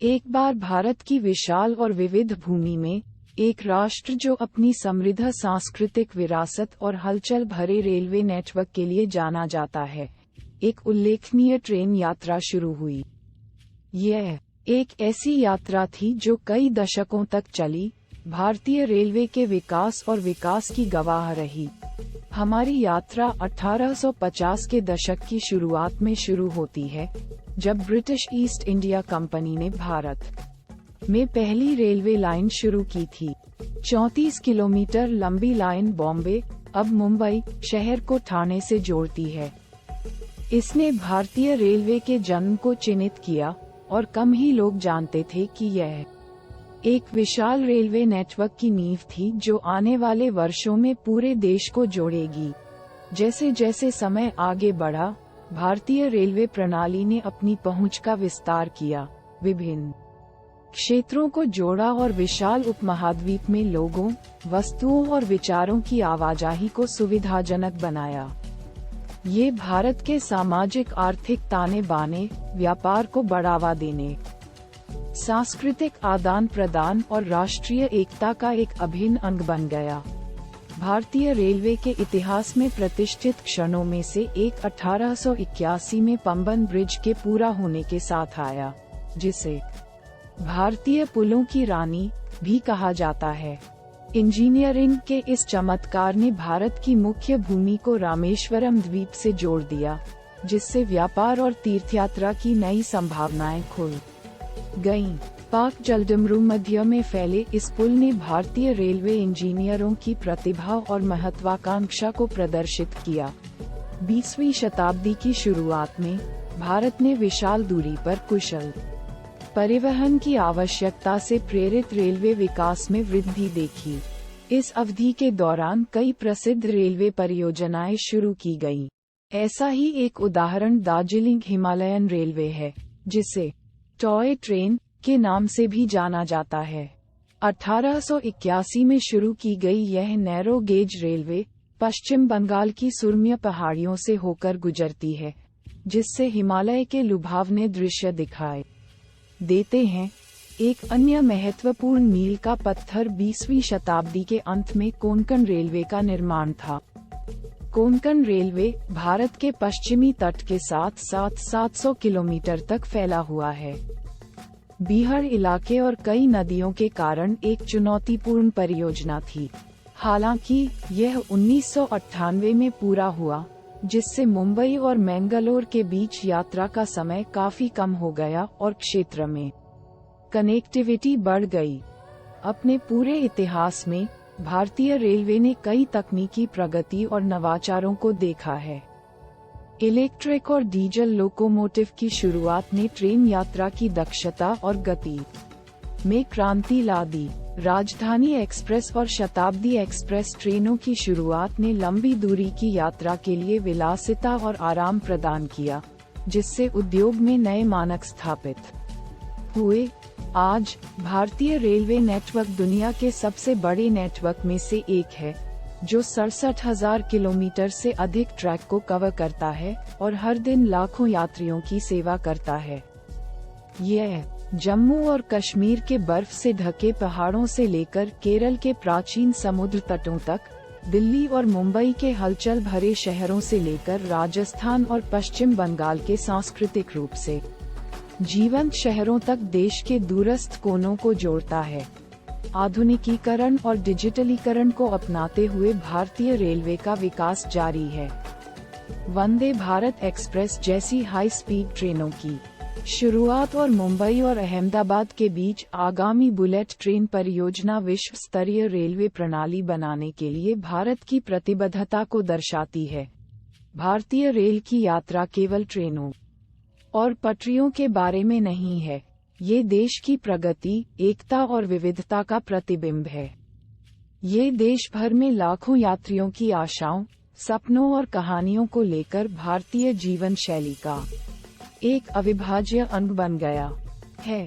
एक बार भारत की विशाल और विविध भूमि में एक राष्ट्र जो अपनी समृद्ध सांस्कृतिक विरासत और हलचल भरे रेलवे नेटवर्क के लिए जाना जाता है, एक उल्लेखनीय ट्रेन यात्रा शुरू हुई। यह एक ऐसी यात्रा थी जो कई दशकों तक चली, भारतीय रेलवे के विकास और विकास की गवाह रही। हमारी यात्रा 1850 के दशक की शुरुआत में शुरू होती है, जब ब्रिटिश ईस्ट इंडिया कंपनी ने भारत में पहली रेलवे लाइन शुरू की थी। 34 किलोमीटर लंबी लाइन बॉम्बे, अब मुंबई, शहर को ठाणे से जोड़ती है। इसने भारतीय रेलवे के जन्म को चिन्हित किया, और कम ही लोग जानते थे कि यह एक विशाल रेलवे नेटवर्क की नींव थी जो आने वाले वर्षों में पूरे देश को जोड़ेगी। जैसे जैसे समय आगे बढ़ा, भारतीय रेलवे प्रणाली ने अपनी पहुंच का विस्तार किया, विभिन्न क्षेत्रों को जोड़ा और विशाल उपमहाद्वीप में लोगों, वस्तुओं और विचारों की आवाजाही को सुविधाजनक बनाया। ये भारत के सामाजिक आर्थिक ताने बाने, व्यापार को बढ़ावा देने, सांस्कृतिक आदान प्रदान और राष्ट्रीय एकता का एक अभिन्न अंग बन गया। भारतीय रेलवे के इतिहास में प्रतिष्ठित क्षणों में से एक 1881 में पंबन ब्रिज के पूरा होने के साथ आया, जिसे भारतीय पुलों की रानी भी कहा जाता है। इंजीनियरिंग के इस चमत्कार ने भारत की मुख्य भूमि को रामेश्वरम द्वीप से जोड़ दिया, जिससे व्यापार और तीर्थयात्रा की नई संभावनाएं खुल गईं। पाक जलडमरू मध्य में फैले इस पुल ने भारतीय रेलवे इंजीनियरों की प्रतिभा और महत्वाकांक्षा को प्रदर्शित किया। 20वीं शताब्दी की शुरुआत में भारत ने विशाल दूरी पर कुशल परिवहन की आवश्यकता से प्रेरित रेलवे विकास में वृद्धि देखी। इस अवधि के दौरान कई प्रसिद्ध रेलवे परियोजनाएं शुरू की गईं। ऐसा ही एक उदाहरण दार्जिलिंग हिमालयन रेलवे है, जिसे टॉय ट्रेन के नाम से भी जाना जाता है। 1881 में शुरू की गई यह नैरो गेज रेलवे पश्चिम बंगाल की सुरम्य पहाड़ियों से होकर गुजरती है, जिससे हिमालय के लुभावने दृश्य दिखाई देते हैं। एक अन्य महत्वपूर्ण मील का पत्थर 20वीं शताब्दी के अंत में कोंकण रेलवे का निर्माण था। कोंकण रेलवे भारत के पश्चिमी तट के साथ साथ 700 किलोमीटर तक फैला हुआ है। बिहार इलाके और कई नदियों के कारण एक चुनौतीपूर्ण परियोजना थी। हालांकि यह 1998 में पूरा हुआ, जिससे मुंबई और मैंगलोर के बीच यात्रा का समय काफी कम हो गया और क्षेत्र में कनेक्टिविटी बढ़ गई। अपने पूरे इतिहास में भारतीय रेलवे ने कई तकनीकी प्रगति और नवाचारों को देखा है। इलेक्ट्रिक और डीजल लोकोमोटिव की शुरुआत ने ट्रेन यात्रा की दक्षता और गति में क्रांति ला दी। राजधानी एक्सप्रेस और शताब्दी एक्सप्रेस ट्रेनों की शुरुआत ने लंबी दूरी की यात्रा के लिए विलासिता और आराम प्रदान किया, जिससे उद्योग में नए मानक स्थापित हुए। आज भारतीय रेलवे नेटवर्क दुनिया के सबसे बड़े नेटवर्क में से एक है, जो 67,000 किलोमीटर से अधिक ट्रैक को कवर करता है और हर दिन लाखों यात्रियों की सेवा करता है। यह जम्मू और कश्मीर के बर्फ से ढके पहाड़ों से लेकर केरल के प्राचीन समुद्र तटों तक, दिल्ली और मुंबई के हलचल भरे शहरों से लेकर राजस्थान और पश्चिम बंगाल के सांस्कृतिक रूप से जीवंत शहरों तक देश के दूरस्थ कोनों को जोड़ता है। आधुनिकीकरण और डिजिटलीकरण को अपनाते हुए भारतीय रेलवे का विकास जारी है। वंदे भारत एक्सप्रेस जैसी हाई स्पीड ट्रेनों की शुरुआत और मुंबई और अहमदाबाद के बीच आगामी बुलेट ट्रेन परियोजना विश्व स्तरीय रेलवे प्रणाली बनाने के लिए भारत की प्रतिबद्धता को दर्शाती है। भारतीय रेल की यात्रा केवल ट्रेनों और पटरियों के बारे में नहीं है, ये देश की प्रगति, एकता और विविधता का प्रतिबिंब है। ये देश भर में लाखों यात्रियों की आशाओं, सपनों और कहानियों को लेकर भारतीय जीवन शैली का एक अविभाज्य अंग बन गया है।